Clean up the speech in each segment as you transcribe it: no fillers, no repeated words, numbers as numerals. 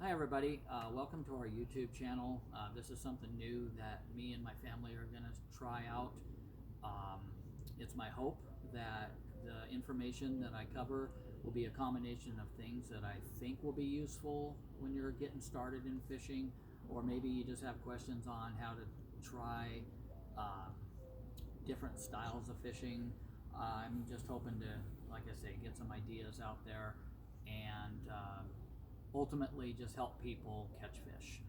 Hi everybody, welcome to our YouTube channel. This is something new that me and my family are going to try out. It's my hope that the information that I cover will be a combination of things that I think will be useful when you're getting started in fishing, or maybe you just have questions on how to try different styles of fishing. I'm just hoping to, like I say, get some ideas out there and ultimately just help people catch fish.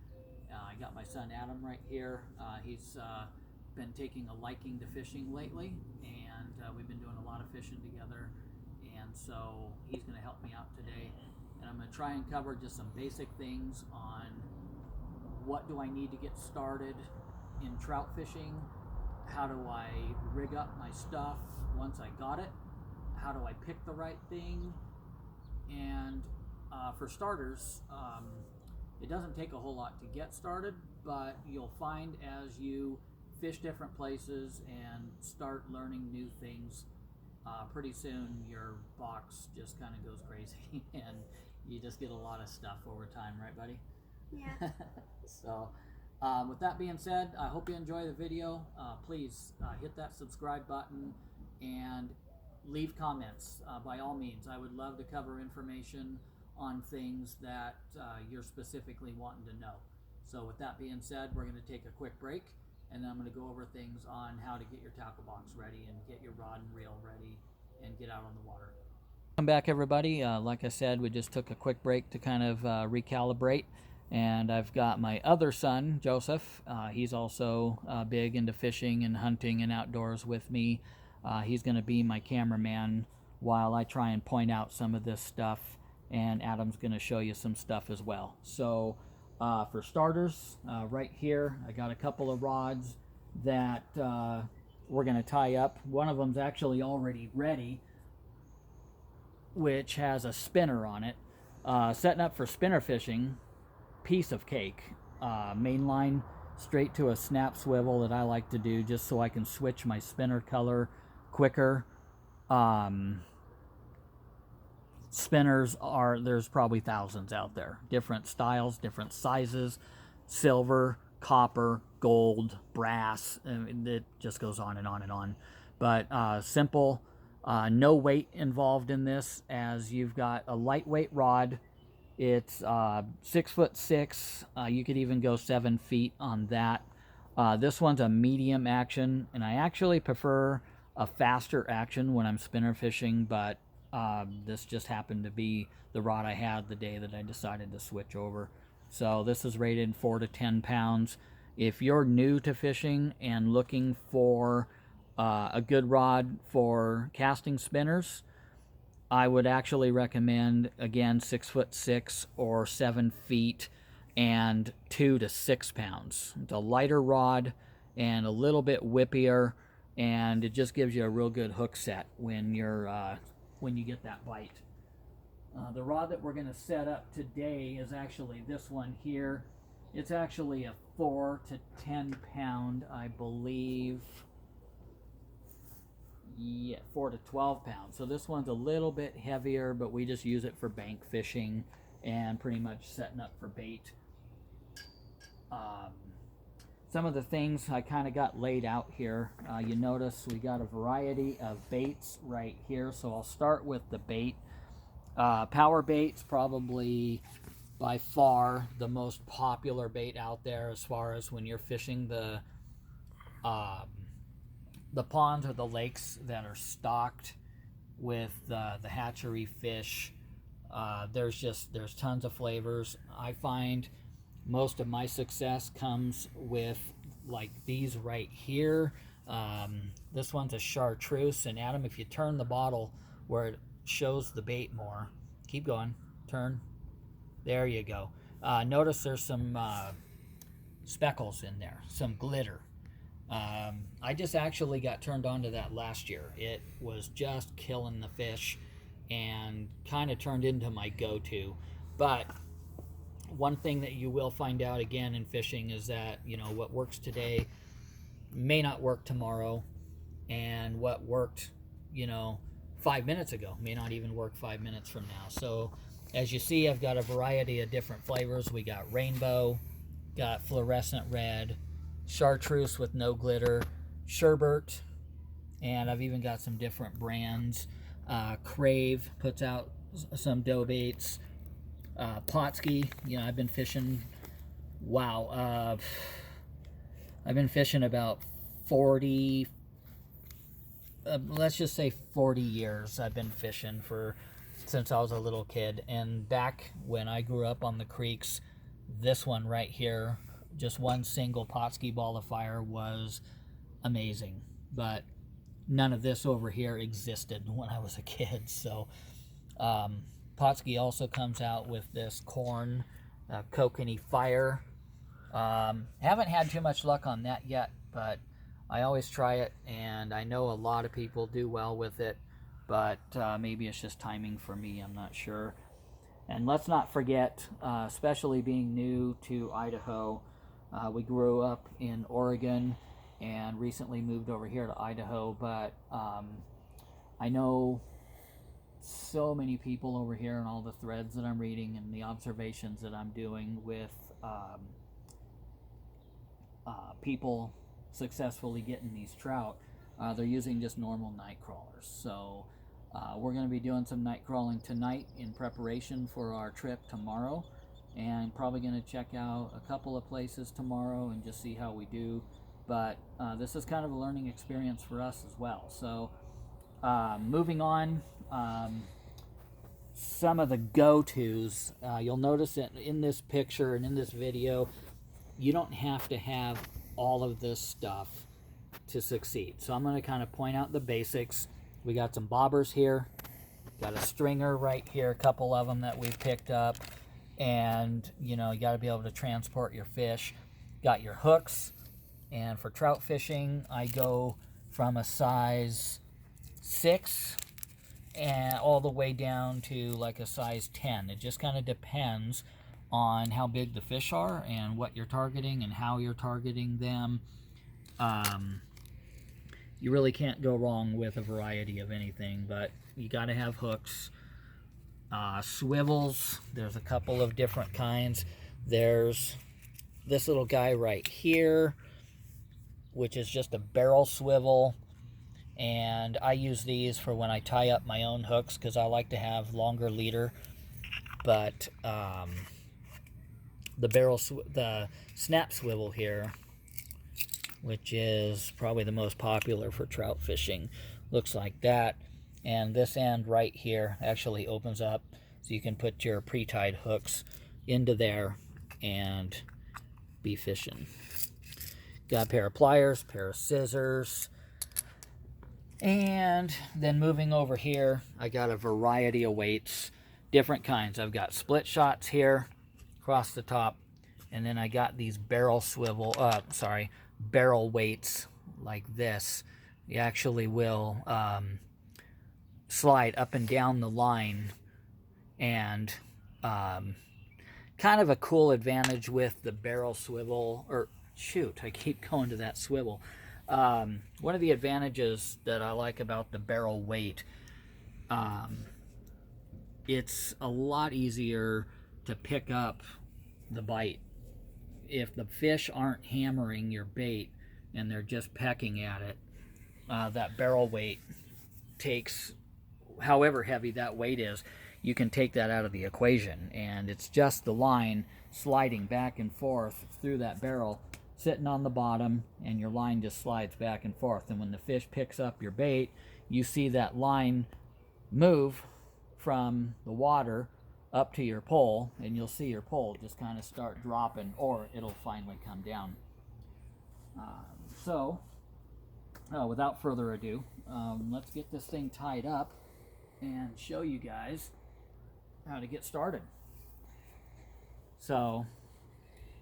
I got my son Adam right here. He's been taking a liking to fishing lately, and we've been doing a lot of fishing together, and so he's going to help me out today. And I'm going to try and cover just some basic things on what do I need to get started in trout fishing, how do I rig up my stuff once I got it, how do I pick the right thing, and for starters, it doesn't take a whole lot to get started, but you'll find as you fish different places and start learning new things, pretty soon your box just kind of goes crazy and you just get a lot of stuff over time, right buddy? Yeah. So with that being said, I hope you enjoy the video. Please hit that subscribe button and leave comments. By all means, I would love to cover information on things that you're specifically wanting to know. So with that being said, we're going to take a quick break, and then I'm going to go over things on how to get your tackle box ready and get your rod and reel ready and get out on the water. Welcome back everybody. Like I said, we just took a quick break to kind of recalibrate, and I've got my other son, Joseph. He's also big into fishing and hunting and outdoors with me. He's going to be my cameraman while I try and point out some of this stuff, and Adam's going to show you some stuff as well. So for starters, right here I got a couple of rods that we're going to tie up. One of them's actually already ready, which has a spinner on it. Setting up for spinner fishing, piece of cake. Mainline straight to a snap swivel that I like to do just so I can switch my spinner color quicker. Spinners there's probably thousands out there, different styles, different sizes, silver, copper, gold, brass. I mean, it just goes on and on and on. But simple, no weight involved in this, as you've got a lightweight rod. It's 6'6". You could even go 7 feet on that. This one's a medium action, and I actually prefer a faster action when I'm spinner fishing, but this just happened to be the rod I had the day that I decided to switch over. So this is rated 4 to 10 pounds. If you're new to fishing and looking for a good rod for casting spinners, I would actually recommend, again, 6'6" or 7 feet and 2 to 6 pounds. It's a lighter rod and a little bit whippier, and it just gives you a real good hook set when you get that bite. The rod that we're going to set up today is actually this one here. It's actually a 4 to 10 pound, I believe. Yeah, 4 to 12 pounds. So this one's a little bit heavier, but we just use it for bank fishing and pretty much setting up for bait. Some of the things I kind of got laid out here. You notice we got a variety of baits right here. So I'll start with the bait. Power bait's probably by far the most popular bait out there as far as when you're fishing the ponds or the lakes that are stocked with the hatchery fish. There's tons of flavors. I find most of my success comes with like these right here. This one's a chartreuse, and Adam, if you turn the bottle where it shows the bait more, keep going, turn, there you go. Notice there's some speckles in there, some glitter. I just actually got turned on to that last year. It was just killing the fish and kind of turned into my go-to. But one thing that you will find out again in fishing is that, you know, what works today may not work tomorrow, and what worked, you know, 5 minutes ago may not even work 5 minutes from now. So As you see, I've got a variety of different flavors. We got rainbow, got fluorescent red, chartreuse with no glitter, sherbet, and I've even got some different brands. Crave puts out some dough baits. Potski, you know, I've been fishing, wow, I've been fishing about 40, let's just say 40 years I've been fishing since I was a little kid. And back when I grew up on the creeks, this one right here, just one single Potski ball of fire, was amazing. But none of this over here existed when I was a kid. So Potski also comes out with this corn kokanee fire. Haven't had too much luck on that yet, but I always try it, and I know a lot of people do well with it, but maybe it's just timing for me, I'm not sure. And let's not forget, especially being new to Idaho, we grew up in Oregon and recently moved over here to Idaho, but I know so many people over here and all the threads that I'm reading and the observations that I'm doing with people successfully getting these trout. They're using just normal night crawlers. So we're going to be doing some night crawling tonight in preparation for our trip tomorrow, and probably going to check out a couple of places tomorrow and just see how we do. But this is kind of a learning experience for us as well. So moving on, some of the go-tos, you'll notice that in this picture and in this video, you don't have to have all of this stuff to succeed. So I'm going to kind of point out the basics. We got some bobbers here, got a stringer right here, a couple of them that we've picked up, and you know, you got to be able to transport your fish. Got your hooks, and for trout fishing I go from a size 6 and all the way down to like a size 10. It just kind of depends on how big the fish are and what you're targeting and how you're targeting them. You really can't go wrong with a variety of anything, but you got to have hooks. Swivels, there's a couple of different kinds. There's this little guy right here, which is just a barrel swivel, and I use these for when I tie up my own hooks because I like to have longer leader. But the snap swivel here, which is probably the most popular for trout fishing, looks like that. And this end right here actually opens up so you can put your pre-tied hooks into there and be fishing. Got a pair of pliers, pair of scissors, and then moving over here, I got a variety of weights, different kinds. I've got split shots here across the top, and then I got these barrel weights like this. You actually will slide up and down the line, and kind of a cool advantage with the barrel swivel, or shoot, I keep going to that swivel. One of the advantages that I like about the barrel weight, it's a lot easier to pick up the bite. If the fish aren't hammering your bait and they're just pecking at it, that barrel weight takes, however heavy that weight is, you can take that out of the equation, and it's just the line sliding back and forth through that barrel, sitting on the bottom, and your line just slides back and forth. And when the fish picks up your bait, you see that line move from the water up to your pole, and you'll see your pole just kind of start dropping, or it'll finally come down. Without further ado, let's get this thing tied up and show you guys how to get started. So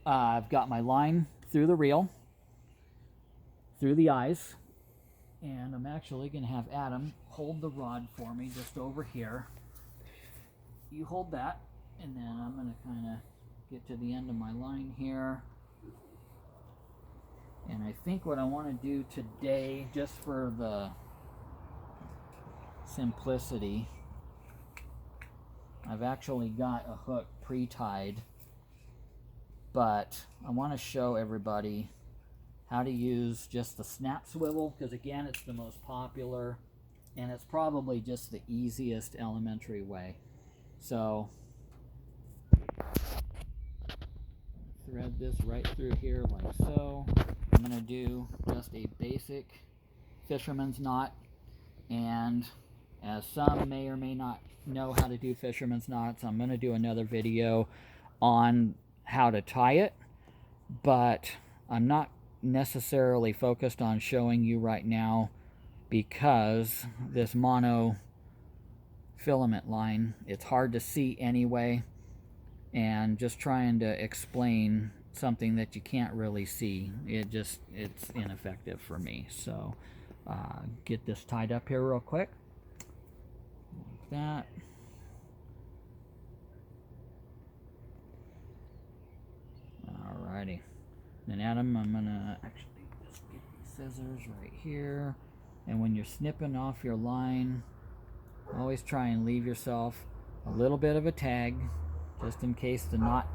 I've got my line through the reel, through the eyes, and I'm actually going to have Adam hold the rod for me just over here. You hold that, and then I'm going to kind of get to the end of my line here. And I think what I want to do today, just for the simplicity, I've actually got a hook pre-tied, but I want to show everybody how to use just the snap swivel, because again, it's the most popular and it's probably just the easiest elementary way. So thread this right through here like so. I'm going to do just a basic fisherman's knot, and as some may or may not know how to do fisherman's knots, I'm going to do another video on how to tie it, but I'm not necessarily focused on showing you right now because this mono filament line, it's hard to see anyway, and just trying to explain something that you can't really see, it's ineffective for me. So get this tied up here real quick like that. Alrighty, then Adam, I'm gonna actually just get these scissors right here, and when you're snipping off your line, always try and leave yourself a little bit of a tag, just in case the knot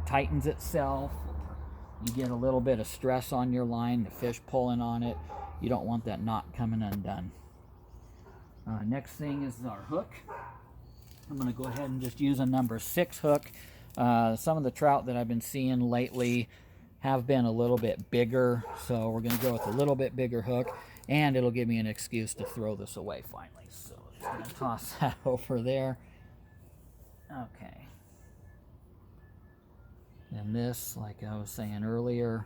tightens itself, or you get a little bit of stress on your line, the fish pulling on it. You don't want that knot coming undone. Next thing is our hook. I'm going to go ahead and just use a number 6 hook. Some of the trout that I've been seeing lately have been a little bit bigger, so we're going to go with a little bit bigger hook, and it'll give me an excuse to throw this away finally. So I'm just going to toss that over there. Okay. And this, like I was saying earlier,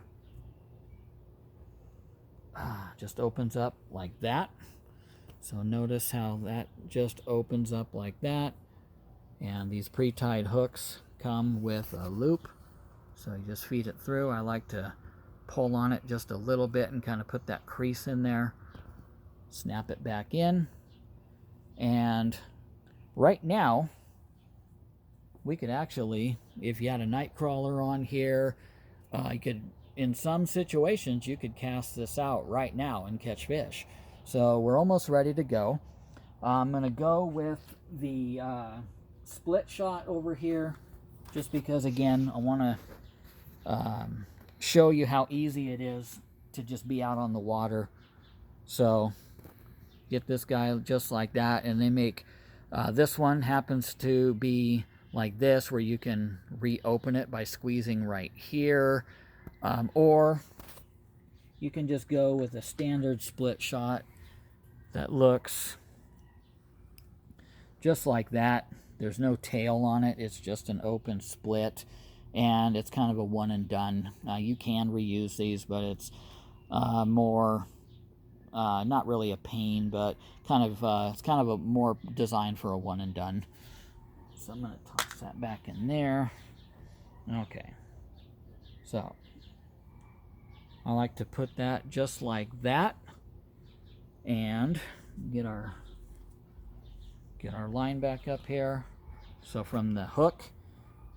just opens up like that. So notice how that just opens up like that. And these pre-tied hooks come with a loop, so you just feed it through. I like to pull on it just a little bit and kind of put that crease in there, snap it back in, and right now we could actually, if you had a night crawler on here, you could, in some situations, you could cast this out right now and catch fish. So we're almost ready to go. I'm going to go with the split shot over here, just because, again, I want to show you how easy it is to just be out on the water. So get this guy just like that, and they make this one happens to be like this, where you can reopen it by squeezing right here, or you can just go with a standard split shot that looks just like that. There's no tail on it, it's just an open split, and it's kind of a one and done. You can reuse these, but it's more not really a pain, but kind of it's kind of a more designed for a one and done. So I'm going to toss that back in there. Okay, so I like to put that just like that, and get our line back up here. So from the hook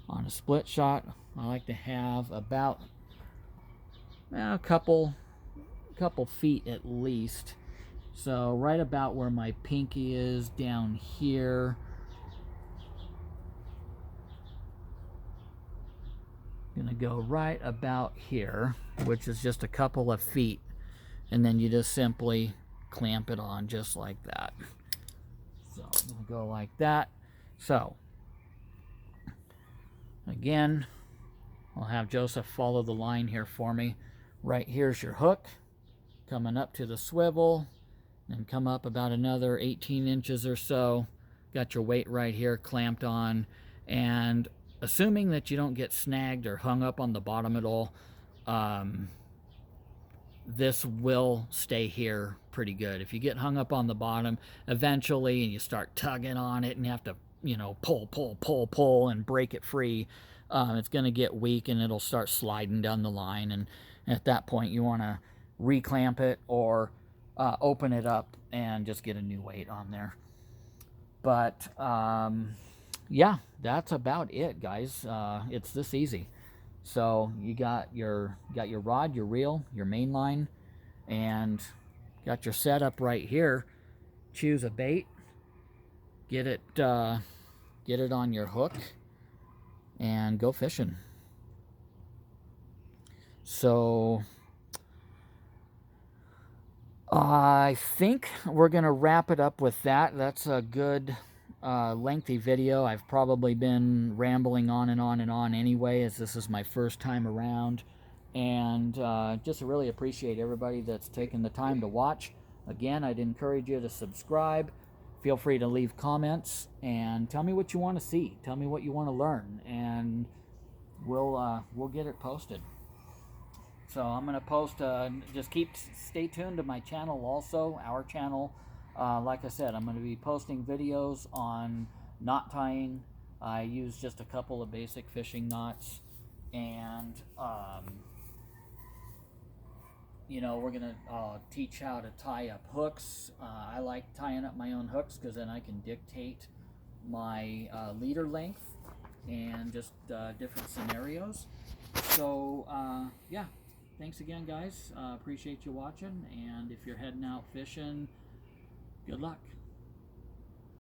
on a split shot, I like to have about a couple feet at least. So right about where my pinky is down here. Gonna go right about here, which is just a couple of feet, and then you just simply clamp it on just like that. So I'm gonna go like that. So again, I'll have Joseph follow the line here for me. Right here's your hook coming up to the swivel, and come up about another 18 inches or so. Got your weight right here clamped on, and assuming that you don't get snagged or hung up on the bottom at all, this will stay here pretty good. If you get hung up on the bottom eventually and you start tugging on it and you have to, pull and break it free, it's going to get weak and it'll start sliding down the line. And at that point, you want to reclamp it or open it up and just get a new weight on there. But yeah, that's about it, guys. It's this easy. So you got your rod, your reel, your main line, and got your setup right here. Choose a bait, get it get it on your hook, and go fishing. So I think we're going to wrap it up with that. That's a good lengthy video. I've probably been rambling on and on and on anyway, as this is my first time around. And just really appreciate everybody that's taken the time to watch. Again, I'd encourage you to subscribe. Feel free to leave comments and tell me what you want to see. Tell me what you want to learn, and we'll get it posted. So I'm going to post, just stay tuned to my channel also, our channel. Like I said, I'm going to be posting videos on knot tying. I use just a couple of basic fishing knots, and you know, we're going to teach how to tie up hooks. I like tying up my own hooks because then I can dictate my leader length and just different scenarios. So yeah. Thanks again, guys. Appreciate you watching. And if you're heading out fishing, good luck.